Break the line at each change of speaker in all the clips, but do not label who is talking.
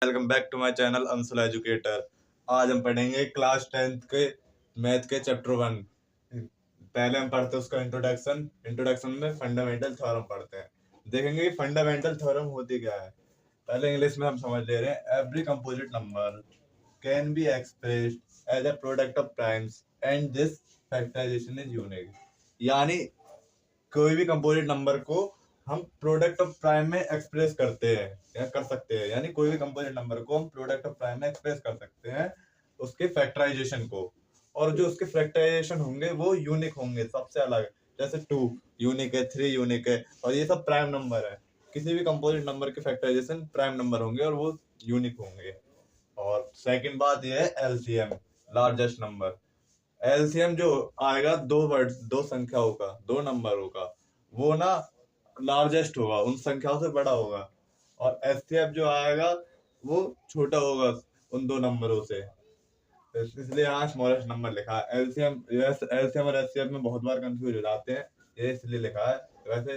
Welcome back to my channel Anshul educator. आज हम पढ़ेंगे क्लास 10th के मैथ के चैप्टर 1। पहले हम पढ़ते हैं उसका इंट्रोडक्शन। इंट्रोडक्शन में फंडामेंटल थ्योरम पढ़ते हैं। देखेंगे कि फंडामेंटल थ्योरम होती क्या है। पहले इंग्लिश में हम समझ ले रहे हैं। Every composite number can be expressed as a product of primes and this factorization is unique. यानी कोई भी कंपोजिट नंबर को हम प्रोडक्ट ऑफ प्राइम में एक्सप्रेस करते हैं या कर सकते हैं। यानी कोई भी कंपोजिट नंबर को हम प्रोडक्ट ऑफ प्राइम में एक्सप्रेस कर सकते हैं उसके फैक्टराइजेशन को। और जो उसके फैक्टराइजेशन होंगे वो यूनिक होंगे, सबसे अलग। जैसे 2 यूनिक है, 3 यूनिक है, और ये सब प्राइम नंबर है। किसी भी कंपोजिट नंबर के फैक्टराइजेशन प्राइम नंबर होंगे और वो यूनिक होंगे। और सेकंड बात ये है एलसीएम, लार्जेस्ट नंबर। एलसीएम जो आएगा दो संख्याओं का, दो नंबरों का, वो ना लार्जेस्ट होगा, उन संख्याओं से बड़ा होगा। और एचसीएफ जो आएगा वो छोटा होगा उन दो नंबरों से। इसलिए यहाँ स्मॉलेस्ट नंबर लिखा है। एलसीएम एलसीएम और एचसीएफ में बहुत बार कंफ्यूज हो जाते हैं, ये इसलिए लिखा है। वैसे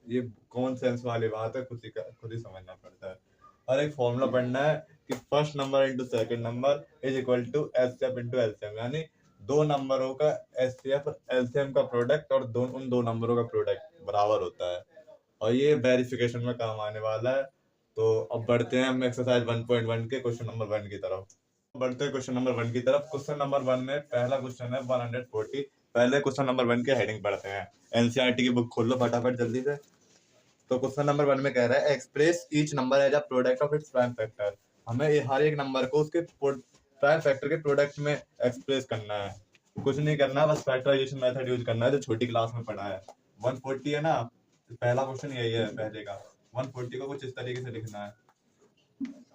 ये कॉमन सेंस वाली बात है, खुद ही समझना पड़ता है। और एक फॉर्मूला पढ़ना है कि first number into second number is equal to HCF into LCM. यानी दो नंबरों का एचसीएफ और एलसीएम का प्रोडक्ट और उन दो नंबरों का प्रोडक्ट बराबर होता है। और ये वेरिफिकेशन में काम आने वाला है। तो अब बढ़ते हैं हम एक्सरसाइज 1.1 के क्वेश्चन नंबर 1 की तरफ। बढ़ते हैं क्वेश्चन नंबर 1 की तरफ। क्वेश्चन नंबर 1 में पहला क्वेश्चन है 140। पहले क्वेश्चन नंबर 1 के हेडिंग पढ़ते हैं। एनसीईआरटी की बुक खोल लो फटाफट जल्दी से। तो क्वेश्चन नंबर 1 में कह रहा है express each number as a product of its prime factor. हमें हर एक नंबर को उसके प्राइम फैक्टर के प्रोडक्ट में एक्सप्रेस करना है। कुछ नहीं करना है, बस फैक्टराइजेशन मेथड यूज करना है जो छोटी क्लास में पढ़ा है। 140 है ना, तो पहला क्वेश्चन यही है पहले का। 140 को कुछ इस तरीके से लिखना है।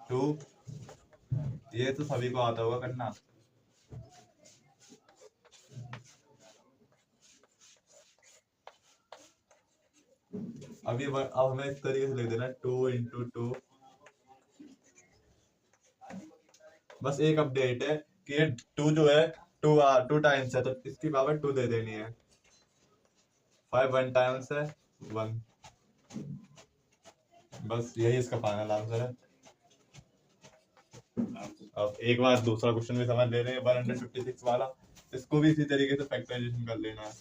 2, ये तो सभी को आता होगा करना। अब हमें इस तरीके से लिख देना है 2 इंटू 2। बस एक अपडेट है कि ये 2 जो है 2 टाइम्स है, तो इसकी पावर 2 दे देनी है। 5 1 टाइम्स है 1। बस यही इसका फाइनल आंसर है। अब एक बार दूसरा क्वेश्चन भी समझ ले रहे हैं 156 वाला। इसको भी इसी तरीके से फैक्टराइजेशन कर लेना है।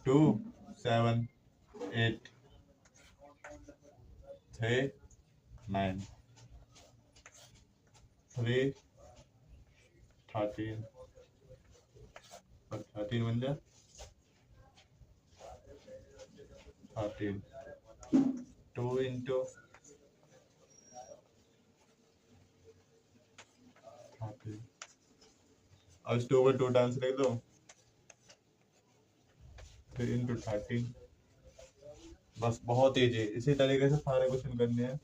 2 7 8 3 9 3 13 13 बन जाए 13। 2 इंटू 13। अब इस 2 को 2 टाइम्स लिख दो। 3 इंटू 13। बस बहुत ईजी। इसी तरीके से सारे क्वेश्चन करने हैं।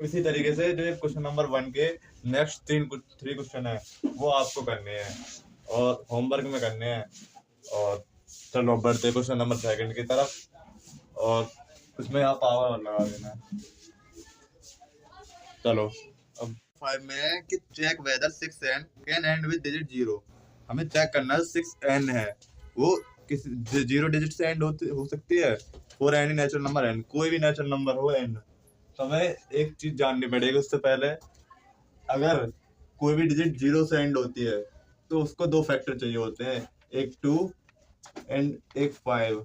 इसी तरीके से जो क्वेश्चन नंबर 1 के नेक्स्ट 3 क्वेश्चन है वो आपको करने हैं और होमवर्क में करने हैं। और चलो बढ़ते क्वेश्चन नंबर 2 की तरफ। और उसमें आप पावर लगा देना है। चलो अब 5 में है कि check whether 6n can end with digit 0। हमें चेक करना है 6n है वो किस 0 डिजिट से एंड हो सकती है। 4 एनी नेचुरल नंबर n, कोई भी नेचुरल नंबर हो n। तो हमें एक चीज जाननी पड़ेगी उससे पहले। अगर कोई भी डिजिट 0 से एंड होती है तो उसको दो फैक्टर चाहिए होते हैं, एक 2 एंड एक 5।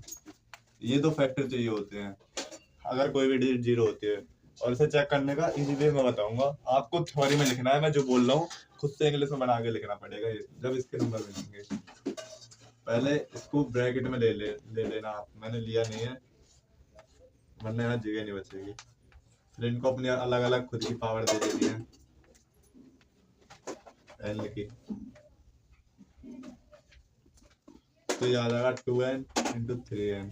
ये दो फैक्टर चाहिए होते हैं अगर कोई भी डिजिट 0 होती है। और इसे चेक करने का इजी वे मैं बताऊंगा आपको। थ्योरी में लिखना है, मैं जो बोल रहा हूँ खुद से इंग्लिश में बना के लिखना पड़ेगा ये जब इसके नंबर मिलेंगे। पहले इसको ब्रैकेट में ले लेना आप। मैंने लिया नहीं है वरना यहाँ जगह नहीं बचेगी। फिर इनको अपनी अलग अलग खुद की पावर दे देनी है एन की। तो याद आएगा 2n इंटू 3n।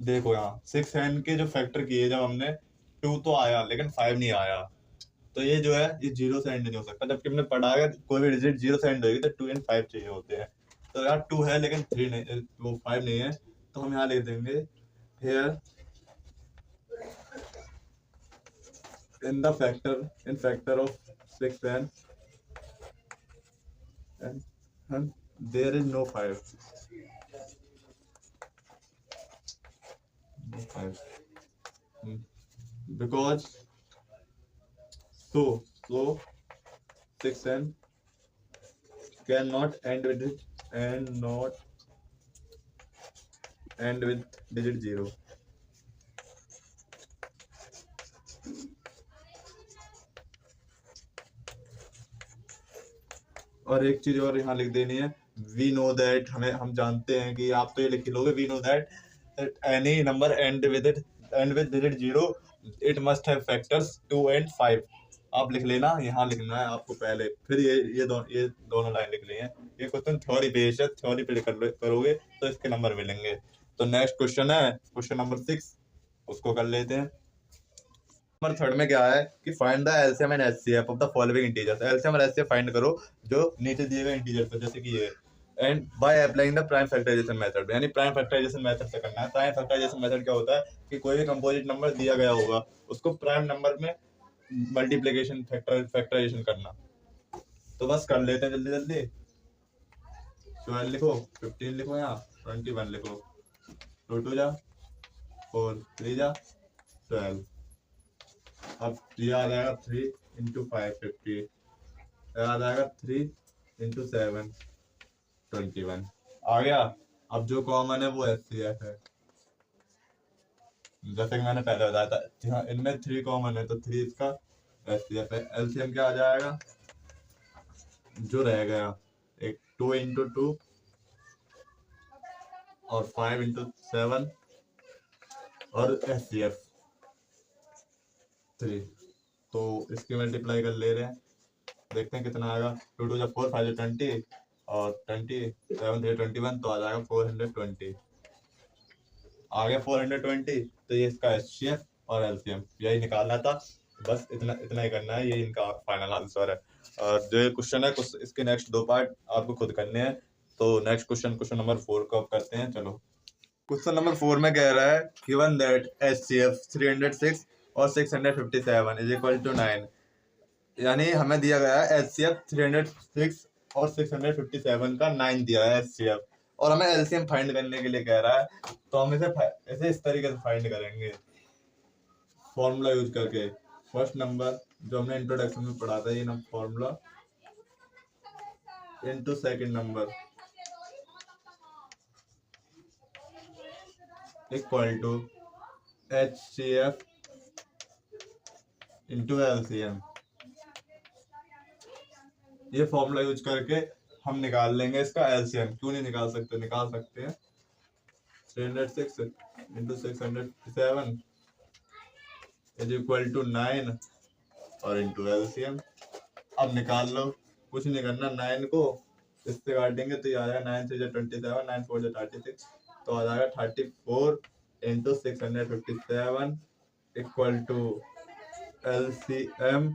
देखो यहाँ 6n के जो फैक्टर किए जब हमने 2 तो आया लेकिन 5 नहीं आया। तो ये जो है ये 0 से एंड नहीं हो सकता। जबकि हमने पढ़ा है कोई भी डिजिट 0 से एंड होगी तो 2 एंड 5 चाहिए होते हैं। तो यार 2 है लेकिन 3 नहीं, वो 5 नहीं है। तो हम यहाँ लिख देंगे here in the factor of 6n and there is no 5। 5. Because so 6n cannot end with it and not end with digit 0. और एक चीज और यहाँ लिख देनी है, वी नो दैट, हम जानते हैं कि, आप तो ये लिख लोगे, we know that any number end with digit 0 it must have factors 2 and 5. आप लिख लेना, यहाँ लिखना है आपको पहले, फिर ये दोनों लाइन लिख ली है। ये क्वेश्चन थ्योरी बेस्ड है, थ्योरी पे करोगे तो इसके नंबर मिलेंगे। तो नेक्स्ट क्वेश्चन है क्वेश्चन नंबर 6, उसको कर लेते हैं। नंबर 3 में क्या है कि find the LCM and HCF of the following integers. LCM और एचसीएफ फाइंड करो जो नीचे दिए गए इंटीजर्स है, जैसे कि ये, and by applying the prime factorization method, यानी प्राइम फैक्टराइजेशन मेथड से करना है। प्राइम फैक्टराइजेशन मेथड क्या होता है कि कोई भी कंपोजिट नंबर दिया गया होगा उसको प्राइम नंबर में मल्टीप्लिकेशन फैक्टराइजेशन करना। तो बस कर लेते हैं जल्दी जल्दी। 12 लिखो, 15 लिखो, यहाँ 21 लिखो, 2 2 जा 4, 3 जा 12। अब ये आ जाएगा 3 into 5 50, आ जाएगा 3 into 7 21। आ गया। अब जो कॉमन है वो एचसीएफ है, जैसे कि मैंने पहले बताया था, इनमें 3 कॉमन है तो 3 इसका एचसीएफ है। एलसीएम क्या आ जाएगा, जो रह गया एक 2 into 2 और 5 into 7 और एचसीएफ 3। तो इसकी मल्टीप्लाई कर ले रहे हैं, देखते हैं कितना आएगा। 2 2 4 5 20 और 20 7 3 21, तो आ जाएगा 420। आ गया 420। तो ये इसका एचसीएफ और एलसीएम यही निकालना था, बस इतना ही करना है, ये इनका फाइनल आंसर है। और जो ये क्वेश्चन है इसके नेक्स्ट 2 पार्ट आपको खुद करने हैं। तो नेक्स्ट क्वेश्चन नंबर 4 को करते हैं। चलो, क्वेश्चन नंबर 4 में कह रहा है गिवन दैट एचसीएफ 306 और 657 इज इक्वल टू 9। यानी हमें दिया गया है एचसीएफ 306 और 657 का 9 दिया है एचसीएफ, और हमें एलसीएम फाइंड करने के लिए कह रहा है। तो हम इसे इस तरीके से फाइंड करेंगे, फॉर्मूला यूज करके। फर्स्ट नंबर जो हमने इंट्रोडक्शन में पढ़ा था, ये ना formula, into second number equal to HCF into LCM. ये फॉर्मूला यूज करके हम निकाल लेंगे इसका एलसीएम। क्यों नहीं निकाल सकते, निकाल सकते हैं। 306 इंटू 657 इज इक्वल टू 9 और इंटू एलसीएम। अब निकाल लो, कुछ नहीं करना, 9 को इससे काटेंगे तो ये आ जाएगा 9 से 27, 9 4 36, तो आ जाएगा 34 into 657 equal to LCM.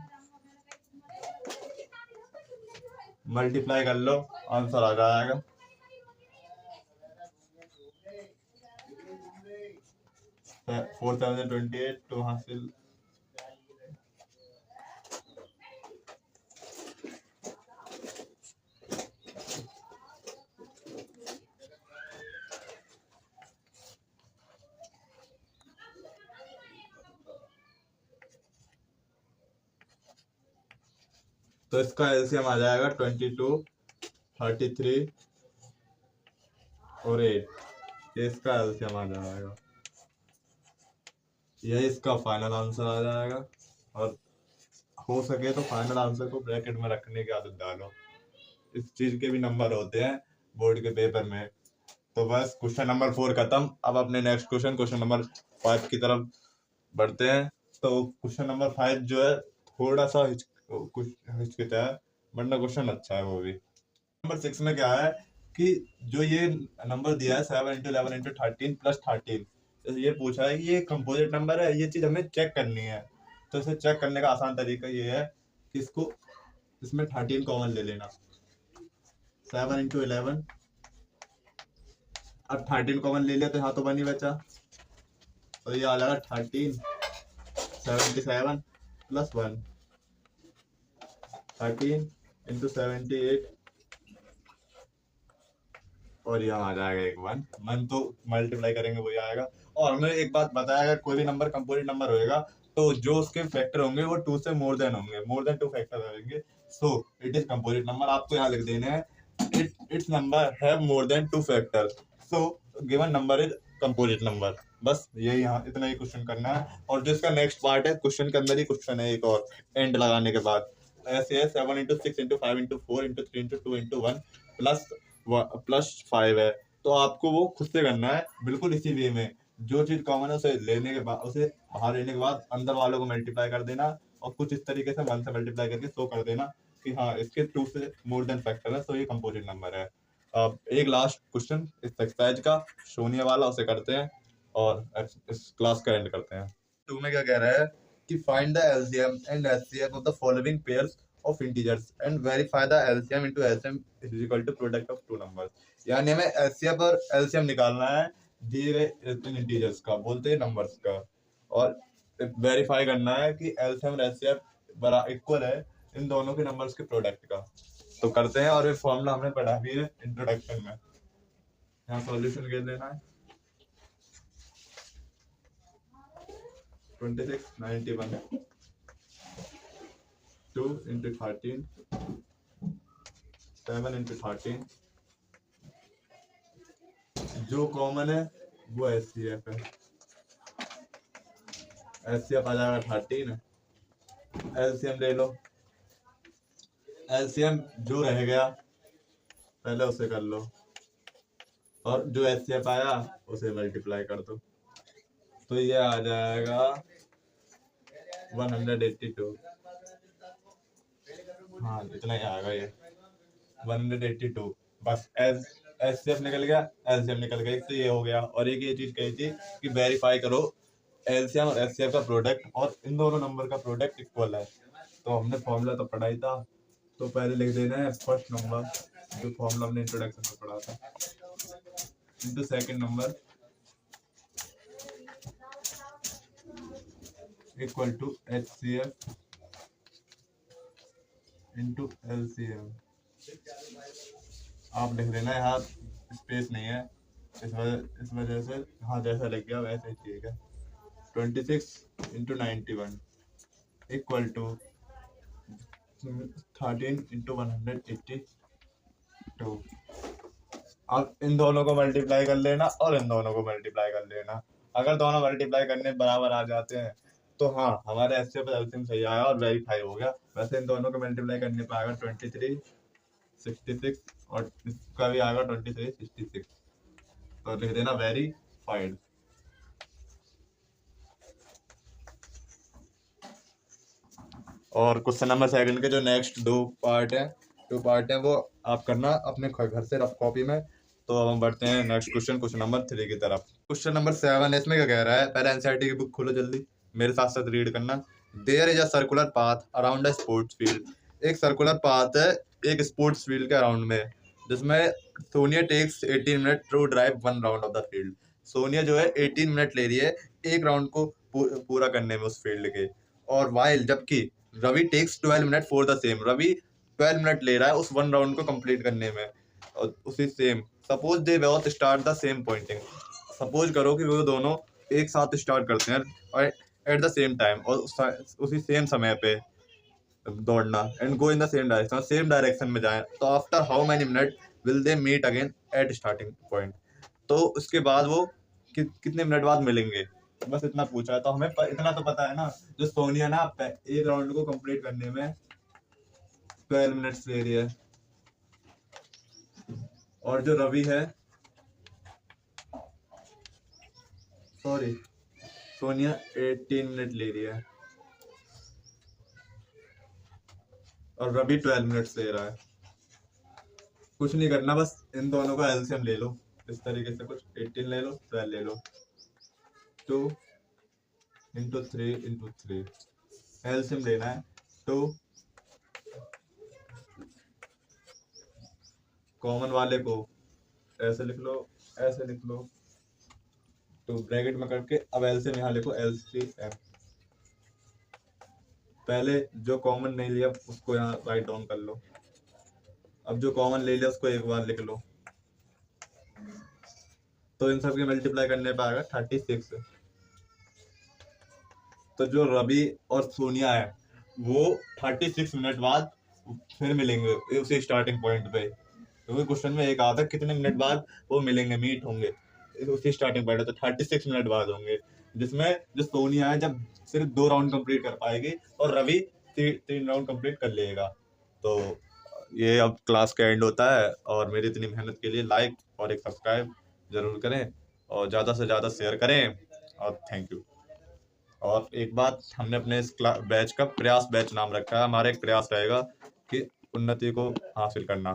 Multiply कर लो, आंसर आ जाएगा। तो 4028 तो हासिल तो इसका एलसीएम आ जाएगा 22, 33 और 8। ये इसका एलसीएम आ जाएगा, यही इसका फाइनल आंसर आ जाएगा। और हो सके तो फाइनल आंसर को ब्रैकेट में रखने की आदत डालो, इस चीज के भी नंबर होते हैं बोर्ड के पेपर में। तो बस क्वेश्चन नंबर 4 खत्म। अब अपने नेक्स्ट क्वेश्चन नंबर 5 की तरफ बढ़ते हैं। तो क्वेश्चन नंबर 5 जो है थोड़ा सा हिचकिचा है, वरना क्वेश्चन अच्छा है वो भी। नंबर 6 में क्या है कि जो ये नंबर दिया है 7 into 11 into 13 plus 13, ये पूछा है कि ये कंपोजिट नंबर है, ये चीज हमें चेक करनी है। तो इसे चेक करने का आसान तरीका ये है कि इसको इसमें 13 कॉमन ले लेना। 7 into 11, अब 13 कॉमन ले लिया तो यहाँ तो बनी बचा, तो ये आ जाएगा 13 77 प्लस 1, 13 into 78 और यहाँ आ जाएगा एक 1, 1 तो मल्टीप्लाई करेंगे वही आएगा। और हमने एक बात बताया, अगर कोई भी नंबर कंपोजिट नंबर होएगा तो जो उसके फैक्टर होंगे वो 2 से मोर देन होंगे, मोर देन 2 फैक्टर होंगे, so it is composite number. आपको यहाँ लिख देना है it's number have more than 2 factor, so given number is composite number. बस यही, यहाँ इतना ही क्वेश्चन करना है। और जो इसका नेक्स्ट पार्ट है, क्वेश्चन के अंदर ही क्वेश्चन है एक और एंड लगाने के बाद, ऐसे है 7 into 6 into 5 into 4 into 3 into 2 into 1 plus 5 है। तो आपको वो खुद से करना है बिल्कुल इसी वे में, जो चीज कॉमन है उसे लेने के बाद, उसे बाहर लेने के बाद अंदर वालों को मल्टीप्लाई कर देना, और कुछ इस तरीके से 1 से मल्टीप्लाई करके शो कर देना कि हाँ इसके 2 से मोर देन फैक्टर है, तो ये कंपोजिट नंबर है। अब एक लास्ट क्वेश्चन इस एक्सरसाइज का शून्य वाला, उसे करते हैं और इस क्लास का एंड करते हैं। 2 में क्या कह रहा है कि find the LCM and HCF of the following pairs of integers and verify the LCM into LCM is equal to product of two numbers. यानी हमें एचसीएफ और एलसीएम निकालना है दिए गए इंटीजर्स का, बोलते हैं नंबर्स का, और वेरीफाई करना है कि एलसीएम और एचसीएफ बराबर इक्वल है इन दोनों के नंबर्स के प्रोडक्ट का। तो करते हैं, और ये फॉर्मूला हमने पढ़ा भी है इंट्रोडक्शन में। यहाँ सॉल्यूशन के लेना है 26, 91, 2 into 13, 7 into 13, जो कॉमन है वो एचसीएफ है, एचसीएफ आ जाएगा 13, एलसीएम ले लो, एलसीएम जो रह गया पहले उसे कर लो, और जो एचसीएफ आया उसे मल्टीप्लाई कर दो, तो ये आ जाएगा 182। हाँ इतना ही आएगा ये 182। बस एचसीएफ निकल गया, एलसीएम निकल गया, तो ये हो गया। और एक ये चीज कही थी कि वेरीफाई करो एलसीएम और एचसीएफ का प्रोडक्ट और इन दोनों नंबर का प्रोडक्ट इक्वल है। तो हमने फॉर्मूला तो पढ़ा ही था, तो पहले लिख देना है फर्स्ट नंबर, जो फॉर्मूला हमने इंट्रोडक्शन में पढ़ा था, into second number equal to HCF into LCM. आप लिख लेना है, यहाँ स्पेस नहीं है, इस वजह से हाँ जैसा लिख गया वैसे ही ठीक है। 26 इंटू 91 इक्वल टू 13 इंटू 182। अब इन दोनों को मल्टीप्लाई कर लेना और इन दोनों को मल्टीप्लाई कर लेना। अगर दोनों मल्टीप्लाई करने बराबर आ जाते हैं तो हाँ हमारे एचसीएफ एलसीएम सही आया और वेरीफाई हो गया। वैसे इन दोनों को मल्टीप्लाई करने पर आएगा 23, 66, और इसका भी आएगा 23, 66, तो लिख देना वेरीफाइड। और क्वेश्चन नंबर सेकंड के जो नेक्स्ट दो पार्ट है वो आप करना अपने घर से रफ कॉपी में। तो अब हम बढ़ते हैं नेक्स्ट क्वेश्चन, क्वेश्चन नंबर 3 की तरफ। क्वेश्चन नंबर 7 है, इसमें क्या कह रहा है, पहले एनसीईआरटी की बुक खोलो जल्दी, मेरे साथ साथ रीड करना। There is a circular path around a sports field. एक सर्कुलर पाथ है एक स्पोर्ट्स फील्ड के अराउंड में, जिसमें Sonia takes 18 minute to drive 1 round of the field. Sonia जो है 18 मिनट ले रही है एक राउंड को पूरा करने में उस फील्ड के, और वाइल जबकि Ravi takes 12 minute for the same. Ravi 12 minute ले रहा है उस 1 राउंड को कंप्लीट करने में, और उसी same. Suppose they both start the same pointing. Suppose करो कि वो दोनों एक साथ स्टार्ट करते हैं और एट द सेम टाइम, और उसी सेम समय पे दौड़ना, and go in the same direction में जाएं, तो after how many minute will they meet again at starting point. तो उसके बाद वो कितने मिनट बाद मिलेंगे, बस इतना पूछा है। तो हमें इतना तो पता है ना, जो सोनिया ना एक राउंड को कंप्लीट करने में 12 मिनट्स ले रही है, और जो रवि है सोनिया 18 मिनट ले रही है, और रवि 12 मिनट्स ले रहा है। कुछ नहीं करना, बस इन दोनों का एलसीएम ले लो इस तरीके से, कुछ 18 ले लो 12 ले लो, 2 इंटू 3 इंटू 3, एलसीएम लेना है 2, कॉमन वाले को ऐसे लिख लो, ऐसे लिख लो, तो ब्रैकेट में करके अब एलसीएम यहाँ लिखो एलसीएम। पहले जो कॉमन नहीं लिया उसको यहाँ राइट डाउन कर लो, अब जो कॉमन ले लिया उसको एक बार लिख लो, तो इन सब के मल्टीप्लाई करने पे आएगा 36। तो जो रवि और सोनिया है वो 36 मिनट बाद फिर मिलेंगे उसी स्टार्टिंग पॉइंट पे, क्योंकि क्वेश्चन में एक आता है कितने मिनट बाद वो मिलेंगे, मीट होंगे, उसी स्टार्टिंग पॉइंट है, तो 36 मिनट बाद होंगे, जिसमें जो सोनिया है जब सिर्फ 2 राउंड कंप्लीट कर पाएगी और रवि 3 राउंड कंप्लीट कर लेगा। तो ये अब क्लास का एंड होता है, और मेरी इतनी मेहनत के लिए लाइक और एक सब्सक्राइब जरूर करें और ज़्यादा से ज़्यादा शेयर करें, और थैंक यू। और एक बात, हमने अपने इस बैच का प्रयास बैच नाम रखा है, हमारा एक प्रयास रहेगा कि उन्नति को हासिल करना।